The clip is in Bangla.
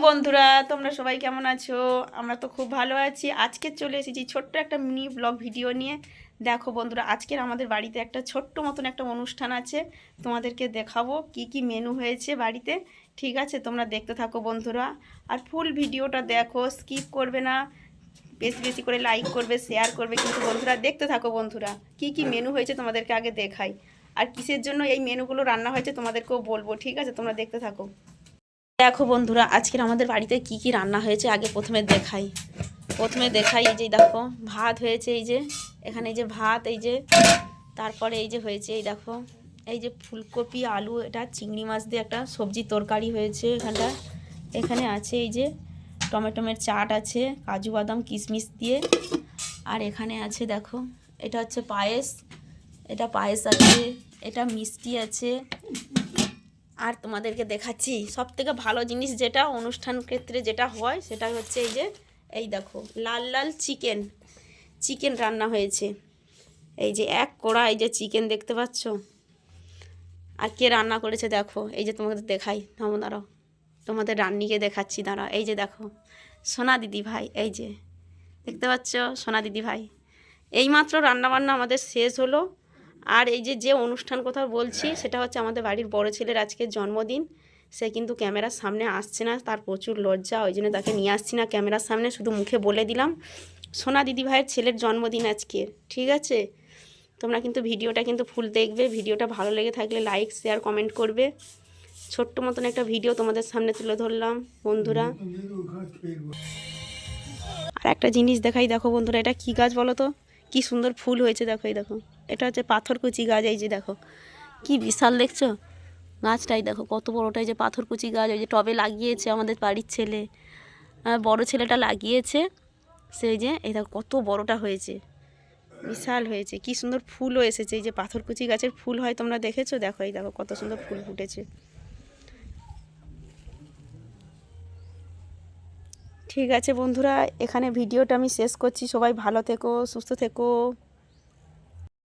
বন্ধুরা, তোমরা সবাই কেমন আছো? আমরা তো খুব ভালো আছি। আজকে চলে এসেছি ছোট্ট একটা মিনি ব্লগ ভিডিও নিয়ে। দেখো বন্ধুরা, আজকের আমাদের বাড়িতে একটা ছোট্ট মতন একটা অনুষ্ঠান আছে। তোমাদেরকে দেখাবো কি কি মেনু হয়েছে বাড়িতে। ঠিক আছে, তোমরা দেখতে থাকো বন্ধুরা। আর ফুল ভিডিওটা দেখো, স্কিপ করবে না। বেশি বেশি করে লাইক করবে, শেয়ার করবে। কিন্তু বন্ধুরা দেখতে থাকো বন্ধুরা, কি কি মেনু হয়েছে তোমাদেরকে আগে দেখাই। আর কিসের জন্য এই মেনুগুলো রান্না হয়েছে তোমাদেরকেও বলবো। ঠিক আছে, তোমরা দেখতে থাকো। দেখো বন্ধুরা, আজকের আমাদের বাড়িতে কি কি রান্না হয়েছে আগে প্রথমে দেখাই। এই যে দেখো, ভাত হয়েছে। এই যে এখানে এই যে ভাত, এই যে তারপরে এই যে হয়েছে, এই দেখো, এই যে ফুলকপি আলু, এটা চিংড়ি মাছ দিয়ে একটা সবজি তরকারি হয়েছে এখানটা। এখানে আছে এই যে টমেটোমের চাট আছে, কাজু বাদাম কিশমিশ দিয়ে। আর এখানে আছে দেখো, এটা হচ্ছে পায়েস, এটা পায়েস আছে, এটা মিষ্টি আছে। আর তোমাদেরকে দেখাচ্ছি সবথেকে ভালো জিনিস, যেটা অনুষ্ঠান ক্ষেত্রে যেটা হয় সেটা হচ্ছে এই যে, এই দেখো লাল লাল চিকেন রান্না হয়েছে। এই যে এক কড়া এই যে চিকেন দেখতে পাচ্ছ। আর কে রান্না করেছে দেখো, এই যে তোমাদের দেখাই, থামো দাঁড়াও, তোমাদের রান্নিকে দেখাচ্ছি দাঁড়াও। এই যে দেখো, সোনা দিদি ভাই, এই যে দেখতে পাচ্ছ সোনা দিদি ভাই। এইমাত্র রান্নাবান্না আমাদের শেষ হলো। আর এই যে যে অনুষ্ঠান কথা বলছি সেটা হচ্ছে আমাদের বাড়ির বড় ছেলের আজকে জন্মদিন। সে কিন্তু ক্যামেরার সামনে আসছে না, তার প্রচুর লজ্জা, ওই জন্য তাকে নিয়ে আসছি না ক্যামেরার সামনে, শুধু মুখে বলে দিলাম সোনা দিদি ভাইয়ের ছেলের জন্মদিন আজকে। ঠিক আছে, তোমরা কিন্তু ভিডিওটা কিন্তু ফুল দেখবে। ভিডিওটা ভালো লেগে থাকলে লাইক শেয়ার কমেন্ট করবে। ছোট্ট মতন একটা ভিডিও তোমাদের সামনে তুলে ধরলাম বন্ধুরা। আর একটা জিনিস দেখাই, দেখো বন্ধুরা, এটা কি গাছ বলো তো? কি সুন্দর ফুল হয়েছে দেখো, এই দেখো, এটা হচ্ছে পাথরকুচি গাছ। এই যে দেখো কি বিশাল দেখছো গাছটাই, দেখো কত বড়টাই যে পাথরকুচি গাছ। ওই যে টবে লাগিয়েছে আমাদের বাড়ির ছেলে, বড় ছেলেটা লাগিয়েছে। সেই যে এই দেখো কত বড়টা হয়েছে, বিশাল হয়েছে, কি সুন্দর ফুলও এসেছে। এই যে পাথরকুচি গাছের ফুল হয়, তোমরা দেখেছো? দেখো এই দেখো কত সুন্দর ফুল ফুটেছে। ঠিক আছে বন্ধুরা, এখানে ভিডিওটা আমি শেষ করছি। সবাই ভালো থেকো, সুস্থ থেকো।